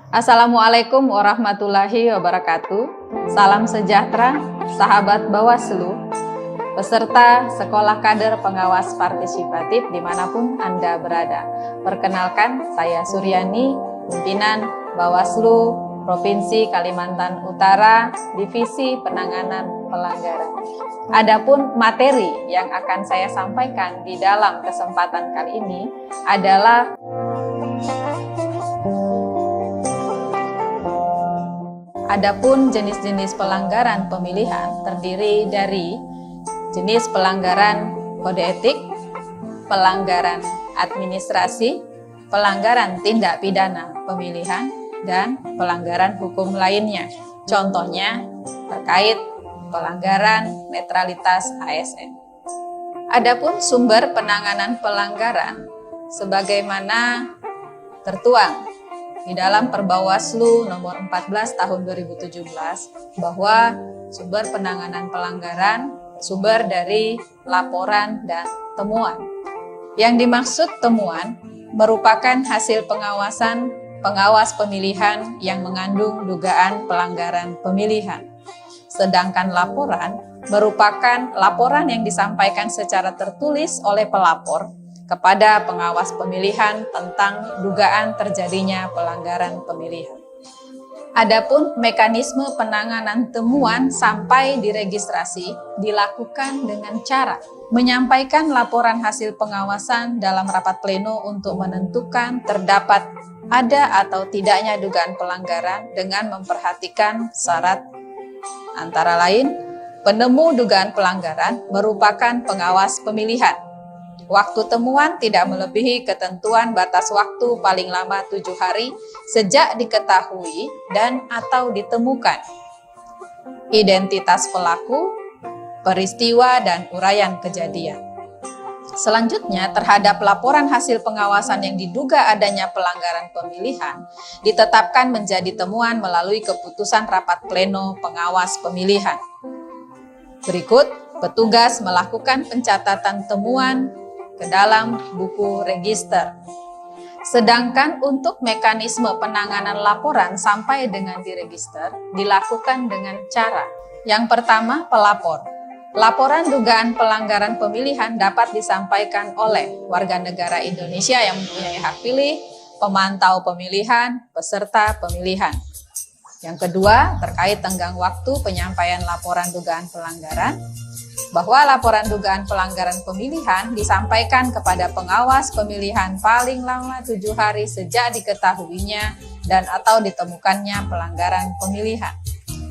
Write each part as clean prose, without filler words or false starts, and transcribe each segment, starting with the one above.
Assalamualaikum warahmatullahi wabarakatuh. Salam sejahtera, sahabat Bawaslu, peserta Sekolah Kader Pengawas Partisipatif dimanapun Anda berada. Perkenalkan, saya Suryani, pimpinan Bawaslu Provinsi Kalimantan Utara, Divisi Penanganan Pelanggaran. Adapun materi yang akan saya sampaikan di dalam kesempatan kali ini adalah Adapun jenis-jenis pelanggaran pemilihan terdiri dari jenis pelanggaran kode etik, pelanggaran administrasi, pelanggaran tindak pidana pemilihan, dan pelanggaran hukum lainnya. Contohnya terkait pelanggaran netralitas ASN. Adapun sumber penanganan pelanggaran sebagaimana tertuang di dalam Perbawaslu nomor 14 tahun 2017 bahwa sumber penanganan pelanggaran sumber dari laporan dan temuan. Yang dimaksud temuan merupakan hasil pengawasan pengawas pemilihan yang mengandung dugaan pelanggaran pemilihan. Sedangkan laporan merupakan laporan yang disampaikan secara tertulis oleh pelapor kepada pengawas pemilihan tentang dugaan terjadinya pelanggaran pemilihan. Adapun mekanisme penanganan temuan sampai diregistrasi dilakukan dengan cara menyampaikan laporan hasil pengawasan dalam rapat pleno untuk menentukan terdapat ada atau tidaknya dugaan pelanggaran dengan memperhatikan syarat antara lain penemu dugaan pelanggaran merupakan pengawas pemilihan. Waktu temuan tidak melebihi ketentuan batas waktu paling lama 7 hari sejak diketahui dan atau ditemukan identitas pelaku, peristiwa, dan uraian kejadian. Selanjutnya, terhadap laporan hasil pengawasan yang diduga adanya pelanggaran pemilihan, ditetapkan menjadi temuan melalui keputusan rapat pleno pengawas pemilihan. Berikut, petugas melakukan pencatatan temuan ke dalam buku register. Sedangkan untuk mekanisme penanganan laporan sampai dengan diregister dilakukan dengan cara. Yang pertama, pelapor. Laporan dugaan pelanggaran pemilihan dapat disampaikan oleh warga negara Indonesia yang mempunyai hak pilih, pemantau pemilihan, peserta pemilihan. Yang kedua, terkait tenggang waktu penyampaian laporan dugaan pelanggaran, bahwa laporan dugaan pelanggaran pemilihan disampaikan kepada pengawas pemilihan paling lama 7 hari sejak diketahuinya dan atau ditemukannya pelanggaran pemilihan.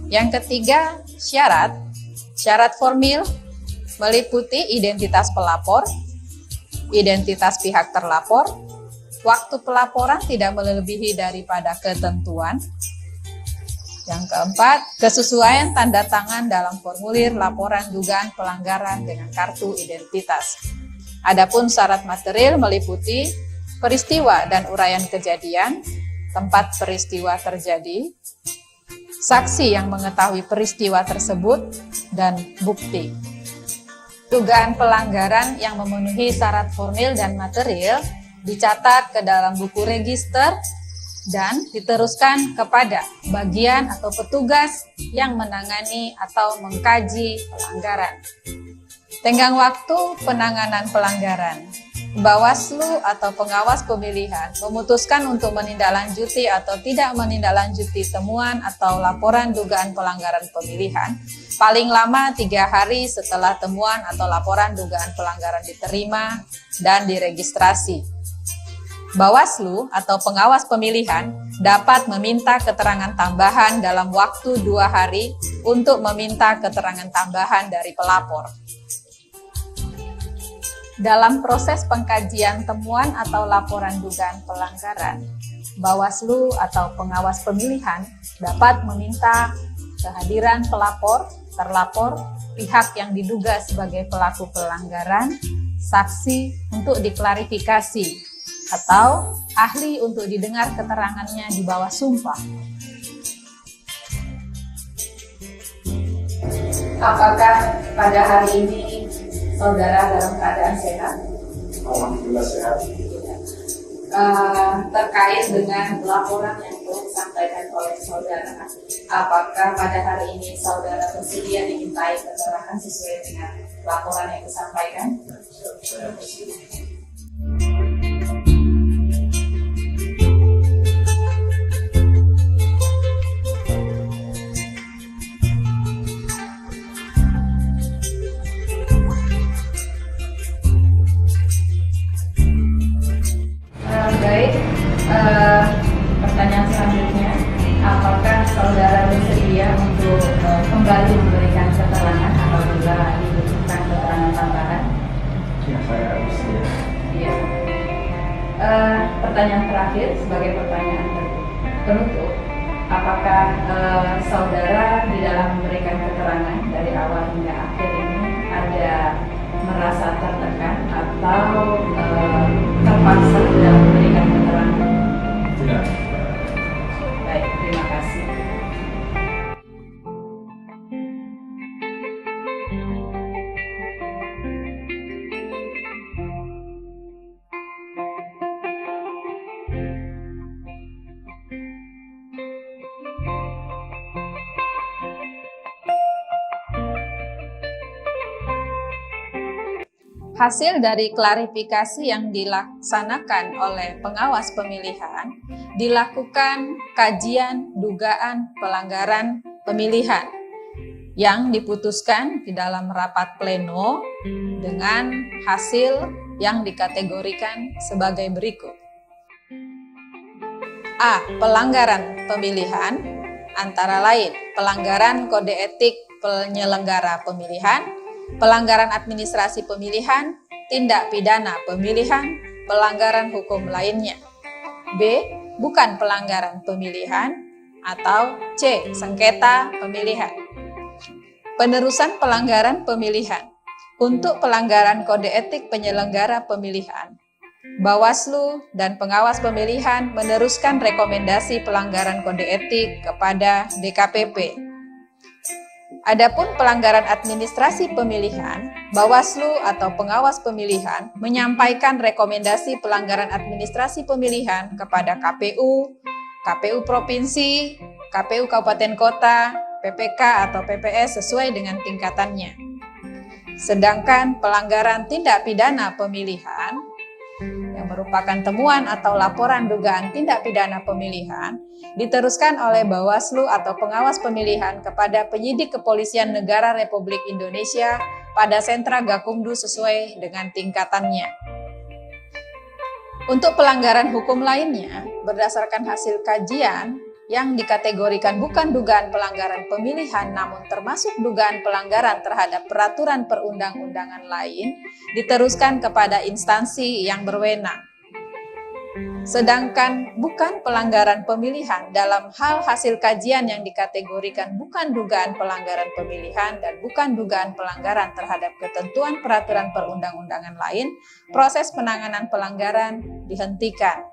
Yang ketiga, syarat. Syarat formil meliputi identitas pelapor, identitas pihak terlapor, waktu pelaporan tidak melebihi daripada ketentuan. Yang keempat, kesesuaian tanda tangan dalam formulir laporan dugaan pelanggaran dengan kartu identitas. Adapun syarat material meliputi peristiwa dan uraian kejadian, tempat peristiwa terjadi, saksi yang mengetahui peristiwa tersebut, dan bukti. Dugaan pelanggaran yang memenuhi syarat formil dan material dicatat ke dalam buku register dan diteruskan kepada bagian atau petugas yang menangani atau mengkaji pelanggaran. Tenggang waktu penanganan pelanggaran. Bawaslu atau pengawas pemilihan memutuskan untuk menindaklanjuti atau tidak menindaklanjuti temuan atau laporan dugaan pelanggaran pemilihan paling lama 3 hari setelah temuan atau laporan dugaan pelanggaran diterima dan diregistrasi. Bawaslu atau pengawas pemilihan dapat meminta keterangan tambahan dalam waktu 2 hari untuk meminta keterangan tambahan dari pelapor. Dalam proses pengkajian temuan atau laporan dugaan pelanggaran, Bawaslu atau pengawas pemilihan dapat meminta kehadiran pelapor, terlapor, pihak yang diduga sebagai pelaku pelanggaran, saksi untuk diklarifikasi, atau ahli untuk didengar keterangannya di bawah sumpah. Apakah pada hari ini saudara dalam keadaan sehat? Alhamdulillah sehat. Terkait dengan laporan yang telah disampaikan oleh saudara. Apakah pada hari ini saudara bersedia dimintai keterangan sesuai dengan laporan yang disampaikan? Saya bersedia. Baik, pertanyaan selanjutnya, apakah saudara bersedia untuk kembali memberikan keterangan apabila dibutuhkan keterangan tambahan? Ya, saya bersedia. Iya. Pertanyaan terakhir sebagai pertanyaan penutup, apakah saudara di dalam memberikan keterangan dari awal hingga akhir ini ada merasa tertekan atau terpaksa dalam memberikan keterangan? Tidak. Baik, terima kasih. Hasil dari klarifikasi yang dilaksanakan oleh pengawas pemilihan, dilakukan kajian dugaan pelanggaran pemilihan yang diputuskan di dalam rapat pleno dengan hasil yang dikategorikan sebagai berikut. A. Pelanggaran pemilihan, antara lain pelanggaran kode etik penyelenggara pemilihan, pelanggaran administrasi pemilihan, tindak pidana pemilihan, pelanggaran hukum lainnya. B. Bukan pelanggaran pemilihan, atau C. Sengketa pemilihan. Penerusan pelanggaran pemilihan. Untuk pelanggaran kode etik penyelenggara pemilihan, Bawaslu dan pengawas pemilihan meneruskan rekomendasi pelanggaran kode etik kepada DKPP. Adapun pelanggaran administrasi pemilihan, Bawaslu atau pengawas pemilihan menyampaikan rekomendasi pelanggaran administrasi pemilihan kepada KPU, KPU Provinsi, KPU Kabupaten Kota, PPK atau PPS sesuai dengan tingkatannya. Sedangkan pelanggaran tindak pidana pemilihan yang merupakan temuan atau laporan dugaan tindak pidana pemilihan diteruskan oleh Bawaslu atau pengawas pemilihan kepada penyidik Kepolisian Negara Republik Indonesia pada sentra Gakumdu sesuai dengan tingkatannya. Untuk pelanggaran hukum lainnya, berdasarkan hasil kajian yang dikategorikan bukan dugaan pelanggaran pemilihan namun termasuk dugaan pelanggaran terhadap peraturan perundang-undangan lain, diteruskan kepada instansi yang berwenang. Sedangkan bukan pelanggaran pemilihan dalam hal hasil kajian yang dikategorikan bukan dugaan pelanggaran pemilihan dan bukan dugaan pelanggaran terhadap ketentuan peraturan perundang-undangan lain, proses penanganan pelanggaran dihentikan.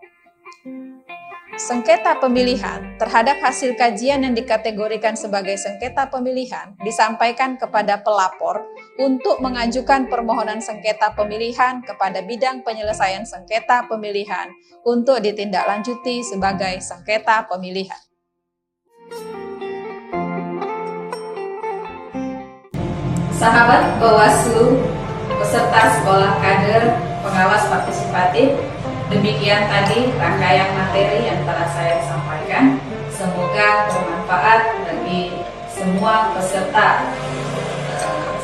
Sengketa pemilihan terhadap hasil kajian yang dikategorikan sebagai sengketa pemilihan disampaikan kepada pelapor untuk mengajukan permohonan sengketa pemilihan kepada bidang penyelesaian sengketa pemilihan untuk ditindaklanjuti sebagai sengketa pemilihan. Sahabat Bawaslu, peserta sekolah kader pengawas partisipatif, demikian tadi rangkaian materi yang telah saya sampaikan. Semoga bermanfaat bagi semua peserta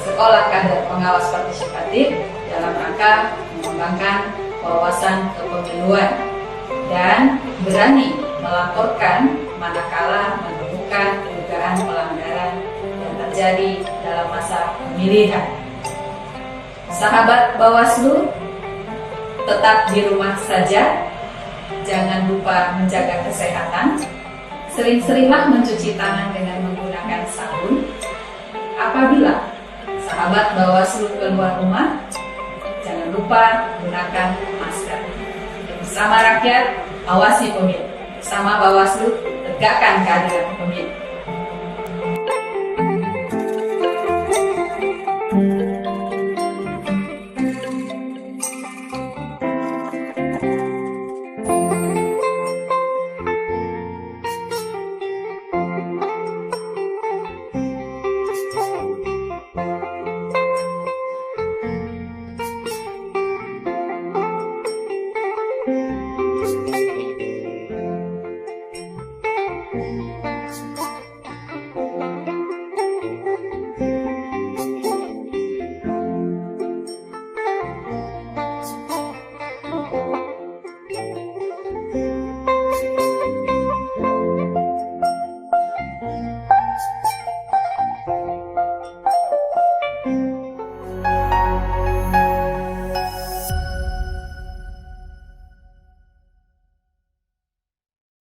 sekolah kader pengawas partisipatif dalam rangka mengembangkan wawasan kepemiluan dan berani melaporkan manakala menemukan dugaan pelanggaran yang terjadi dalam masa pemilihan. Sahabat Bawaslu, tetap di rumah saja, jangan lupa menjaga kesehatan, sering-seringlah mencuci tangan dengan menggunakan sabun. Apabila sahabat Bawaslu keluar rumah, jangan lupa gunakan masker. Bersama rakyat, awasi pemilu. Bersama Bawaslu, tegakkan keadilan pemilu.